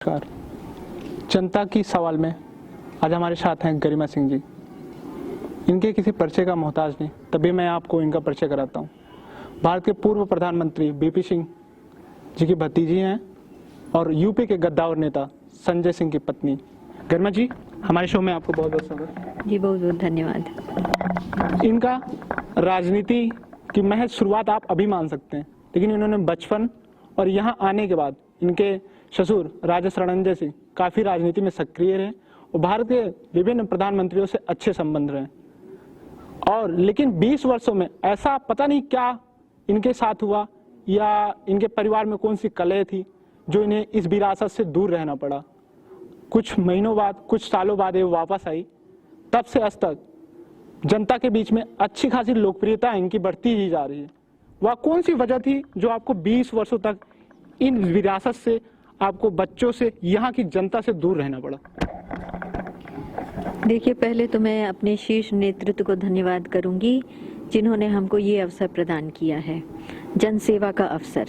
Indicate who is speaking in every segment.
Speaker 1: नमस्कार। जनता की सवाल में आज हमारे साथ हैं गरिमा सिंह जी। इनके किसी परिचय का मोहताज नहीं, तभी मैं आपको इनका परिचय कराता हूँ। भारत के पूर्व प्रधानमंत्री बीपी सिंह जी की भतीजी हैं और यूपी के गद्दावर नेता संजय सिंह की पत्नी। गरिमा जी, हमारे शो में आपको बहुत बहुत स्वागत।
Speaker 2: जी बहुत बहुत धन्यवाद।
Speaker 1: इनका राजनीति की महज शुरुआत आप अभी मान सकते हैं, लेकिन इन्होंने बचपन और यहाँ आने के बाद इनके ससुर राजा रणंजय सिंह काफी राजनीति में सक्रिय रहे और भारत के विभिन्न प्रधानमंत्रियों से अच्छे संबंध रहे। और लेकिन 20 वर्षों में ऐसा पता नहीं क्या इनके साथ हुआ या इनके परिवार में कौन सी कलह थी जो इन्हें इस विरासत से दूर रहना पड़ा। कुछ महीनों बाद, कुछ सालों बाद ये वापस आई। तब से आज तक जनता के बीच में अच्छी खासी लोकप्रियता इनकी बढ़ती ही जा रही है। वह कौन सी वजह थी जो आपको 20 वर्षों तक इन विरासत से, आपको बच्चों से, यहाँ की जनता से दूर रहना पड़ा?
Speaker 2: देखिए, पहले तो मैं अपने शीर्ष नेतृत्व को धन्यवाद करूंगी जिन्होंने हमको ये अवसर प्रदान किया है, जन सेवा का अवसर।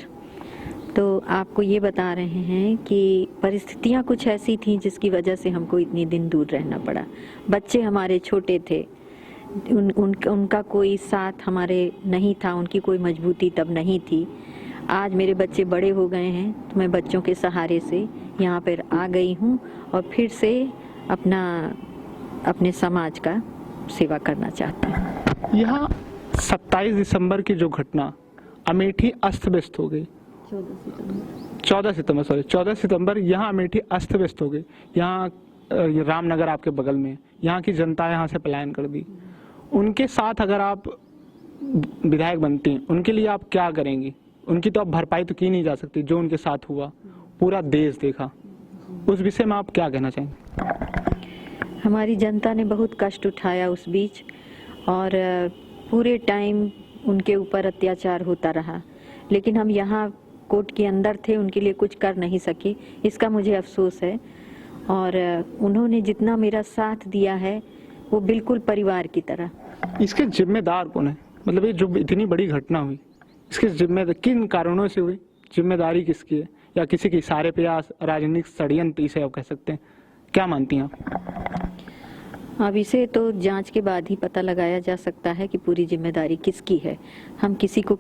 Speaker 2: तो आपको ये बता रहे हैं कि परिस्थितियां कुछ ऐसी थी जिसकी वजह से हमको इतनी दिन दूर रहना पड़ा। बच्चे हमारे छोटे थे, उनका कोई साथ हमारे नहीं था, उनकी कोई मजबूती तब नहीं थी। आज मेरे बच्चे बड़े हो गए हैं तो मैं बच्चों के सहारे से यहाँ पर आ गई हूँ और फिर से अपने समाज का सेवा करना चाहती हूँ।
Speaker 1: यहाँ 27 दिसंबर की जो घटना अमेठी अस्त व्यस्त हो गई, 14 सितंबर यहाँ अमेठी अस्त व्यस्त हो गई। यहाँ रामनगर आपके बगल में, यहाँ की जनता यहाँ से पलायन कर दी। उनके साथ अगर आप विधायक बनती हैं, उनके लिए आप क्या करेंगी? उनकी तो अब भरपाई तो की नहीं जा सकती, जो उनके साथ हुआ पूरा देश देखा। उस विषय में आप क्या कहना चाहेंगे?
Speaker 2: हमारी जनता ने बहुत कष्ट उठाया उस बीच और पूरे टाइम उनके ऊपर अत्याचार होता रहा, लेकिन हम यहाँ कोर्ट के अंदर थे, उनके लिए कुछ कर नहीं सके। इसका मुझे अफसोस है। और उन्होंने जितना मेरा साथ दिया है वो बिल्कुल परिवार की तरह।
Speaker 1: इसके जिम्मेदार कौन है? मतलब ये जो इतनी बड़ी घटना हुई, इसके जिम्मेदार किन कारणों से हुई? जिम्मेदारी किसकी है? या किसी के इशारे पे या राजनीतिक षड्यंत्र इसे आप कह सकते हैं? क्या मानती हैं आप?
Speaker 2: अब इसे तो जांच के बाद ही पता लगाया जा सकता है कि पूरी जिम्मेदारी किसकी है। हम किसी को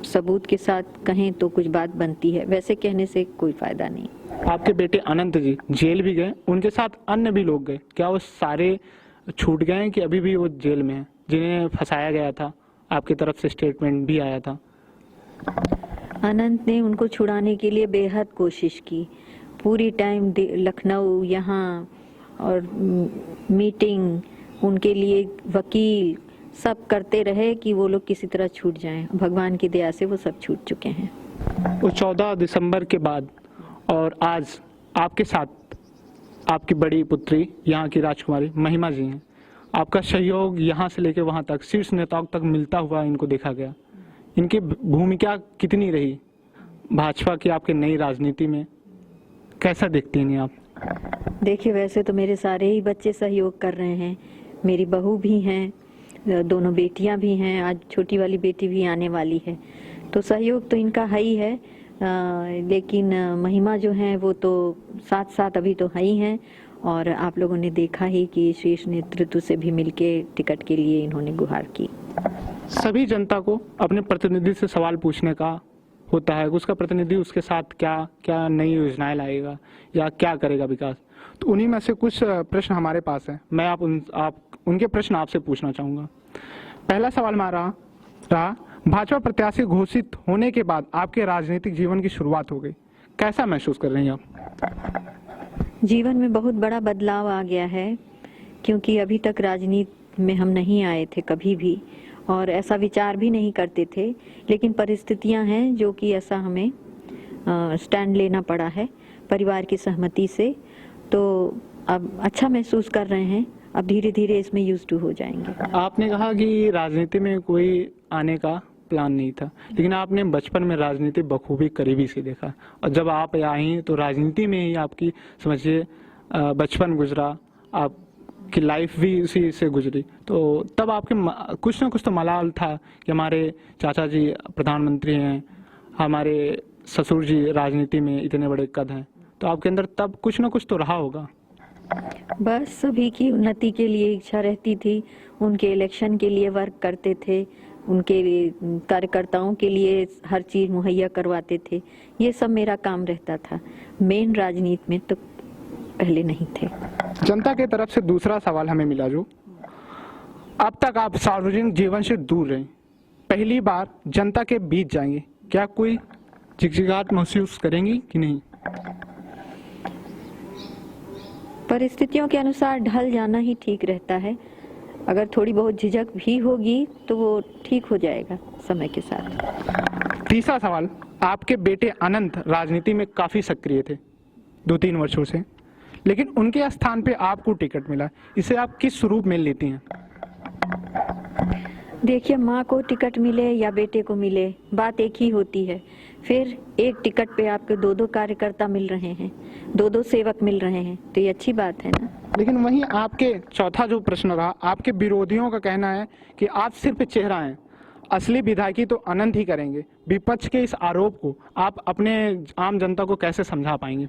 Speaker 2: सबूत के साथ कहें तो कुछ बात बनती है, वैसे कहने से कोई फायदा नहीं।
Speaker 1: आपके बेटे अनंत जी जेल भी गए, उनके साथ अन्य भी लोग गए, क्या वो सारे छूट गए कि अभी भी वो जेल में हैं जिन्हें फंसाया गया था? आपकी तरफ से स्टेटमेंट भी आया था।
Speaker 2: अनंत ने उनको छुड़ाने के लिए बेहद कोशिश की। पूरी टाइम लखनऊ यहाँ और मीटिंग, उनके लिए वकील सब करते रहे कि वो लोग किसी तरह छूट जाएं। भगवान की दया से वो सब छूट चुके हैं।
Speaker 1: वो 14 दिसंबर के बाद और आज आपके साथ आपकी बड़ी पुत्री यहाँ की राजकुमारी महिमा जी हैं। आपका सहयोग यहाँ से लेकर वहाँ तक शीर्ष नेताओं तक मिलता हुआ इनको देखा गया। इनकी भूमिका कितनी रही भाजपा की आपके नई राजनीति में? कैसा देखती हैं आप?
Speaker 2: देखिए, वैसे तो मेरे सारे ही बच्चे सहयोग कर रहे हैं। मेरी बहू भी हैं, दोनों बेटियां भी हैं, आज छोटी वाली बेटी भी आने वाली है, तो सहयोग तो इनका है ही है। लेकिन महिमा जो है वो तो साथ साथ अभी तो है ही हैं। और आप लोगों ने देखा ही कि शीर्ष नेतृत्व से भी मिलके टिकट के लिए इन्होंने गुहार की।
Speaker 1: सभी जनता को अपने प्रतिनिधि से सवाल पूछने का होता है, उसका प्रतिनिधि उसके साथ क्या क्या नई योजनाएं लाएगा या क्या करेगा विकास। तो उन्हीं में से कुछ प्रश्न हमारे पास है। मैं उनके प्रश्न आपसे पूछना चाहूँगा। पहला सवाल हमारा रहा, भाजपा प्रत्याशी घोषित होने के बाद आपके राजनीतिक जीवन की शुरुआत हो गई, कैसा महसूस कर रही हैं आप?
Speaker 2: जीवन में बहुत बड़ा बदलाव आ गया है, क्योंकि अभी तक राजनीति में हम नहीं आए थे कभी भी और ऐसा विचार भी नहीं करते थे, लेकिन परिस्थितियां हैं जो कि ऐसा हमें स्टैंड लेना पड़ा है परिवार की सहमति से। तो अब अच्छा महसूस कर रहे हैं, अब धीरे धीरे इसमें यूज्ड टू हो जाएंगे। आपने
Speaker 1: कहा कि राजनीति में कोई आने का प्लान नहीं था, लेकिन आपने बचपन में राजनीति बखूबी करीबी से देखा और जब आप आई तो राजनीति में ही आपकी समझिए बचपन गुजरा, आपकी लाइफ भी उसी से गुजरी। तो तब आपके कुछ ना कुछ तो मलाल था कि हमारे चाचा जी प्रधानमंत्री हैं, हमारे ससुर जी राजनीति में इतने बड़े कद हैं, तो आपके अंदर तब कुछ ना कुछ तो रहा होगा।
Speaker 2: बस सभी की उन्नति के लिए इच्छा रहती थी, उनके इलेक्शन के लिए वर्क करते थे, उनके कार्यकर्ताओं के लिए हर चीज मुहैया करवाते थे, ये सब मेरा काम रहता था। मेन राजनीति में तो पहले नहीं थे।
Speaker 1: जनता के तरफ से दूसरा सवाल हमें मिला जो, अब तक आप सार्वजनिक जीवन से दूर रहे, पहली बार जनता के बीच जाएंगे, क्या कोई झिझकियाहट महसूस करेंगी कि नहीं?
Speaker 2: परिस्थितियों के अनुसार ढल जाना ही ठीक रहता है। अगर थोड़ी बहुत झिझक भी होगी तो वो ठीक हो जाएगा समय के साथ।
Speaker 1: तीसरा सवाल, आपके बेटे अनंत राजनीति में काफी सक्रिय थे 2-3 वर्षों से, लेकिन उनके स्थान पे आपको टिकट मिला, इसे आप किस स्वरूप में लेती हैं?
Speaker 2: देखिए, माँ को टिकट मिले या बेटे को मिले, बात एक ही होती है। फिर एक टिकट पे आपके 2-2 कार्यकर्ता मिल रहे हैं, 2-2 सेवक मिल रहे हैं, तो ये अच्छी बात है ना।
Speaker 1: लेकिन वहीं आपके चौथा जो प्रश्न रहा, आपके विरोधियों का कहना है कि आप सिर्फ चेहरा हैं, असली विधायकी तो अनंत ही करेंगे। विपक्ष के इस आरोप को आप अपने आम जनता को कैसे समझा पाएंगे?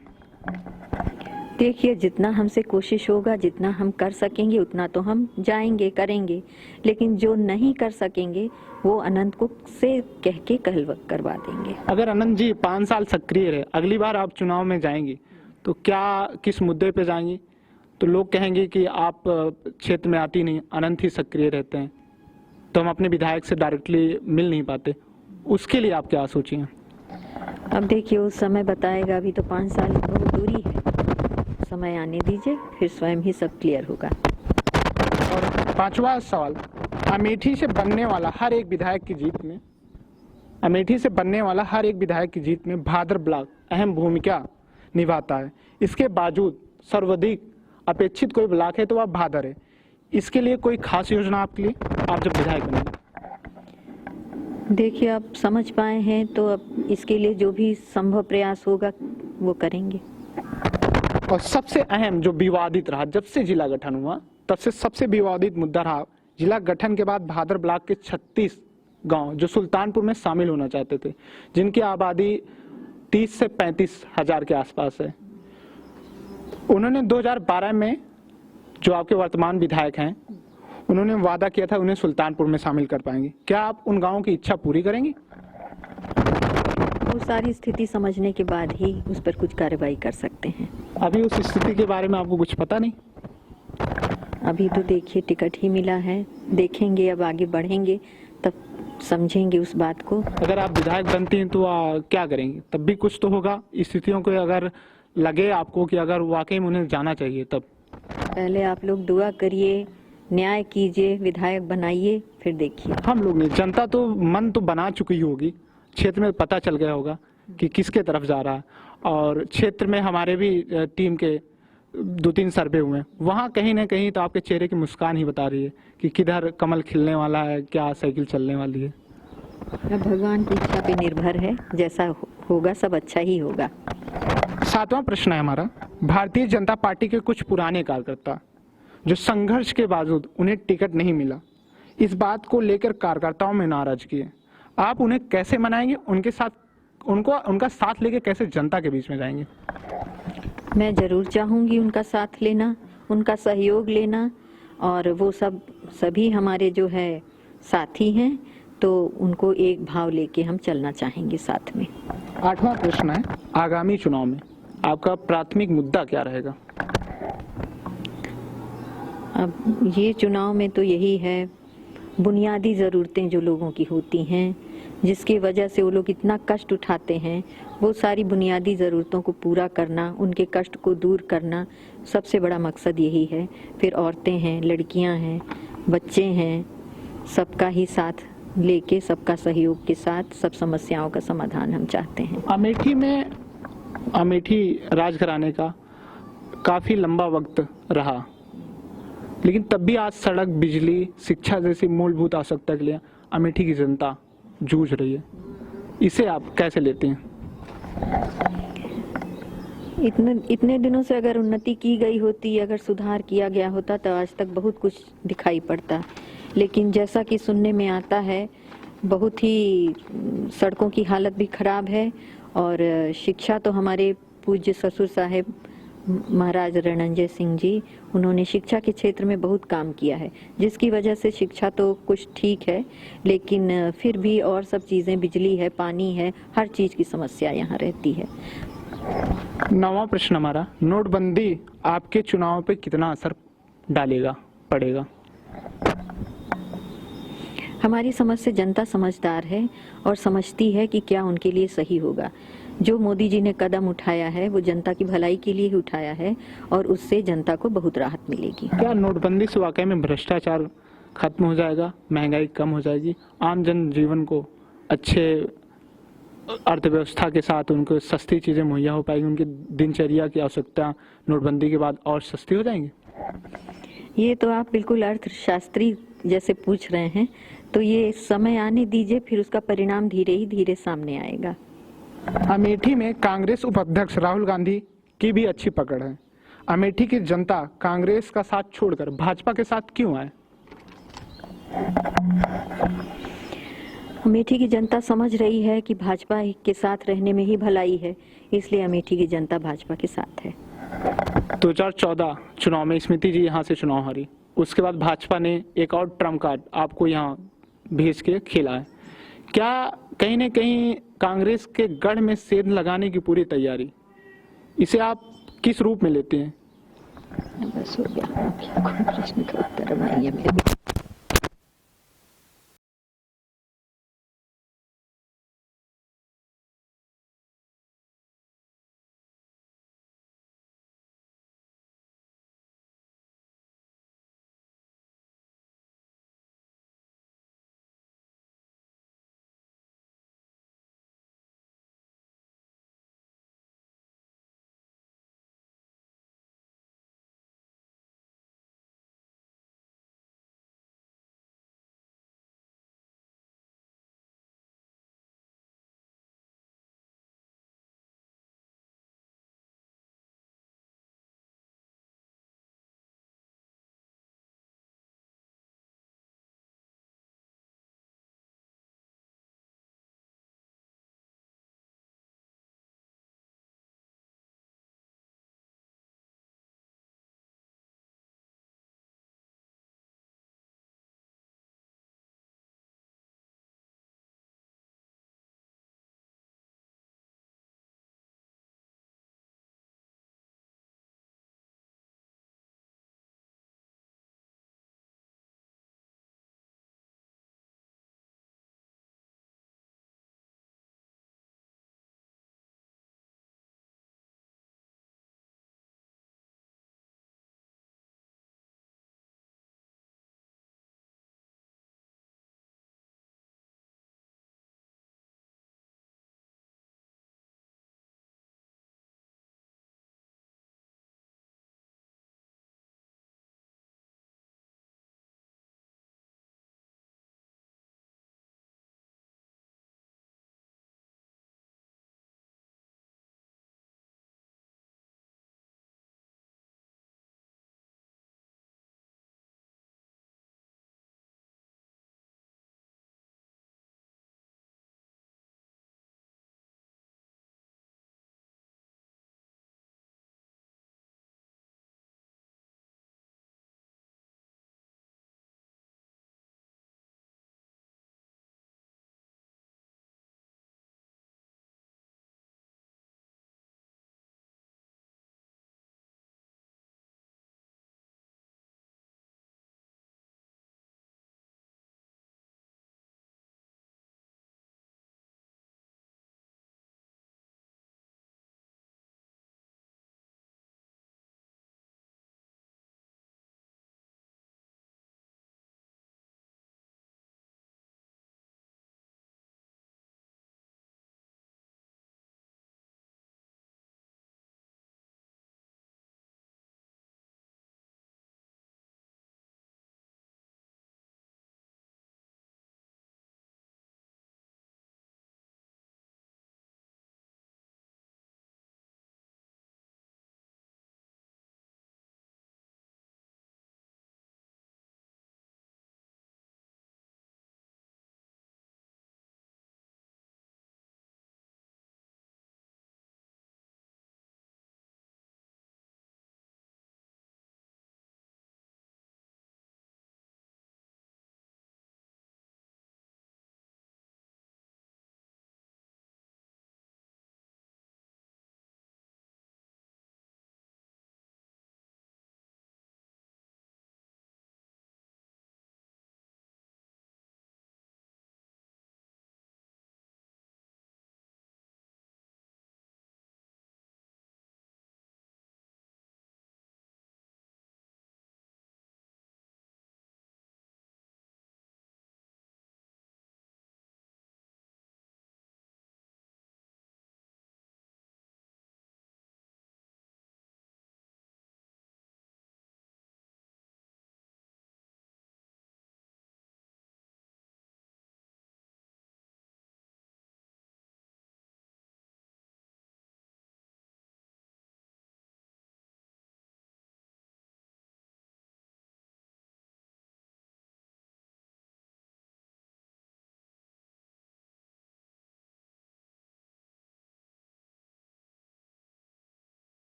Speaker 2: देखिए, जितना हमसे कोशिश होगा, जितना हम कर सकेंगे, उतना तो हम जाएंगे, करेंगे, लेकिन जो नहीं कर सकेंगे वो अनंत को से कह के करवा देंगे।
Speaker 1: अगर अनंत जी 5 साल सक्रिय रहे, अगली बार आप चुनाव में जाएंगी तो क्या, किस मुद्दे पे जाएंगी? तो लोग कहेंगे कि आप क्षेत्र में आती नहीं, अनंत ही सक्रिय रहते हैं, तो हम अपने विधायक से डायरेक्टली मिल नहीं पाते, उसके लिए आप क्या सोचिए?
Speaker 2: अब देखिए, उस समय बताएगा, अभी तो 5 साल बहुत दूरी है, समय आने दीजिए, फिर स्वयं ही सब क्लियर होगा।
Speaker 1: और 5वां सवाल, अमेठी से बनने वाला हर एक विधायक की जीत में, अमेठी से बनने वाला हर एक विधायक की जीत में भादर ब्लॉक अहम भूमिका निभाता है, इसके बावजूद सर्वाधिक अपेक्षित कोई ब्लॉक है तो वह भादर है, इसके लिए कोई खास योजना आपके लिए, आप जब विधायक बनेंगे?
Speaker 2: देखिए, आप समझ पाए हैं तो अब इसके लिए जो भी संभव प्रयास होगा वो करेंगे।
Speaker 1: और सबसे अहम जो विवादित रहा, जब से जिला गठन हुआ तब से सबसे विवादित मुद्दा रहा, जिला गठन के बाद भादर ब्लॉक के 36 गांव जो सुल्तानपुर में शामिल होना चाहते थे, जिनकी आबादी 30 से 35 हजार के आसपास है, उन्होंने 2012 में, जो आपके वर्तमान विधायक हैं, उन्होंने वादा किया था उन्हें सुल्तानपुर में शामिल कर पाएंगे, क्या आप उन गांवों की इच्छा पूरी करेंगी?
Speaker 2: वो सारी स्थिति समझने के बाद ही उस पर कुछ कार्रवाई कर सकते हैं।
Speaker 1: अभी उस स्थिति के बारे में आपको कुछ पता नहीं?
Speaker 2: अभी तो देखिए, टिकट ही मिला है, देखेंगे, अब आगे बढ़ेंगे तब समझेंगे उस बात को।
Speaker 1: अगर आप विधायक बनती हैं तो क्या करेंगे? तब भी कुछ तो होगा, स्थितियों को अगर लगे आपको कि अगर वाकई में उन्हें जाना चाहिए, तब
Speaker 2: पहले आप लोग दुआ करिए, न्याय कीजिए, विधायक बनाइए, फिर देखिए।
Speaker 1: हम लोग नहीं, जनता तो मन तो बना चुकी होगी, क्षेत्र में पता चल गया होगा कि किसके तरफ जा रहा है, और क्षेत्र में हमारे भी टीम के 2-3 सर्वे हुए हैं, वहाँ कहीं ना कहीं तो आपके चेहरे की मुस्कान ही बता रही है कि किधर कमल खिलने वाला है, क्या साइकिल चलने वाली है।
Speaker 2: अब भगवान की इच्छा पे निर्भर है, जैसा होगा सब अच्छा ही होगा।
Speaker 1: 7वां प्रश्न है हमारा, भारतीय जनता पार्टी के कुछ पुराने कार्यकर्ता जो संघर्ष के बावजूद उन्हें टिकट नहीं मिला, इस बात को लेकर कार्यकर्ताओं में नाराजगी है, आप उन्हें कैसे मनाएंगे? उनके साथ, उनका साथ लेके कैसे जनता के बीच में जाएंगे?
Speaker 2: मैं जरूर चाहूंगी उनका साथ लेना, उनका सहयोग लेना, और वो सभी हमारे जो है साथी हैं, तो उनको एक भाव लेके हम चलना चाहेंगे साथ में।
Speaker 1: 8वां प्रश्न है, आगामी चुनाव में आपका प्राथमिक मुद्दा क्या रहेगा?
Speaker 2: अब ये चुनाव में तो यही है, बुनियादी ज़रूरतें जो लोगों की होती हैं, जिसकी वजह से वो लोग इतना कष्ट उठाते हैं, वो सारी बुनियादी ज़रूरतों को पूरा करना, उनके कष्ट को दूर करना, सबसे बड़ा मकसद यही है। फिर औरतें हैं, लड़कियां हैं, बच्चे हैं, सबका ही साथ लेके, सबका सहयोग के साथ सब समस्याओं का समाधान हम चाहते हैं।
Speaker 1: अमेठी राजघराने का काफ़ी लंबा वक्त रहा, लेकिन तब भी आज सड़क, बिजली, शिक्षा जैसी मूलभूत आवश्यकता के लिए अमेठी की जनता जूझ रही है, इसे आप कैसे लेते हैं?
Speaker 2: इतने दिनों से अगर उन्नति की गई होती, अगर सुधार किया गया होता तो आज तक बहुत कुछ दिखाई पड़ता, लेकिन जैसा कि सुनने में आता है, बहुत ही सड़कों की हालत भी खराब है, और शिक्षा तो हमारे पूज्य ससुर साहेब महाराज रणंजय सिंह जी, उन्होंने शिक्षा के क्षेत्र में बहुत काम किया है, जिसकी वजह से शिक्षा तो कुछ ठीक है, लेकिन फिर भी और सब चीज़ें, बिजली है, पानी है, हर चीज़ की समस्या यहाँ रहती है।
Speaker 1: 9वां प्रश्न हमारा, नोटबंदी आपके चुनाव पे कितना असर डालेगा, पड़ेगा?
Speaker 2: हमारी समझ से जनता समझदार है और समझती है कि क्या उनके लिए सही होगा। जो मोदी जी ने कदम उठाया है वो जनता की भलाई के लिए ही उठाया है और उससे जनता को बहुत राहत मिलेगी।
Speaker 1: क्या नोटबंदी से वाकई में भ्रष्टाचार खत्म हो जाएगा, महंगाई कम हो जाएगी, आम जन जीवन को अच्छे अर्थव्यवस्था के साथ उनको सस्ती चीज़ें मुहैया हो पाएगी, उनकी दिनचर्या की आवश्यकता नोटबंदी के बाद और सस्ती हो जाएंगी?
Speaker 2: ये तो आप बिल्कुल अर्थशास्त्री जैसे पूछ रहे हैं, तो ये समय आने दीजिए, फिर उसका परिणाम धीरे ही धीरे सामने आएगा।
Speaker 1: अमेठी में कांग्रेस उपाध्यक्ष राहुल गांधी की भी अच्छी पकड़ है। अमेठी की जनता कांग्रेस का साथ छोड़कर भाजपा के साथ क्यों आए?
Speaker 2: अमेठी की जनता समझ रही है कि भाजपा के साथ रहने में ही भलाई है, इसलिए अमेठी की जनता भाजपा के साथ है।
Speaker 1: 2014 चुनाव में स्मृति जी यहाँ से चुनाव हारी, उसके बाद भाजपा ने एक और ट्रम्प कार्ड आपको यहाँ भेज के खेला है। क्या कहीं न कहीं कांग्रेस के गढ़ में सेंध लगाने की पूरी तैयारी, इसे आप किस रूप में लेते हैं?
Speaker 2: बस हो गया, प्रश्न का उत्तर अब नहीं है मेरे।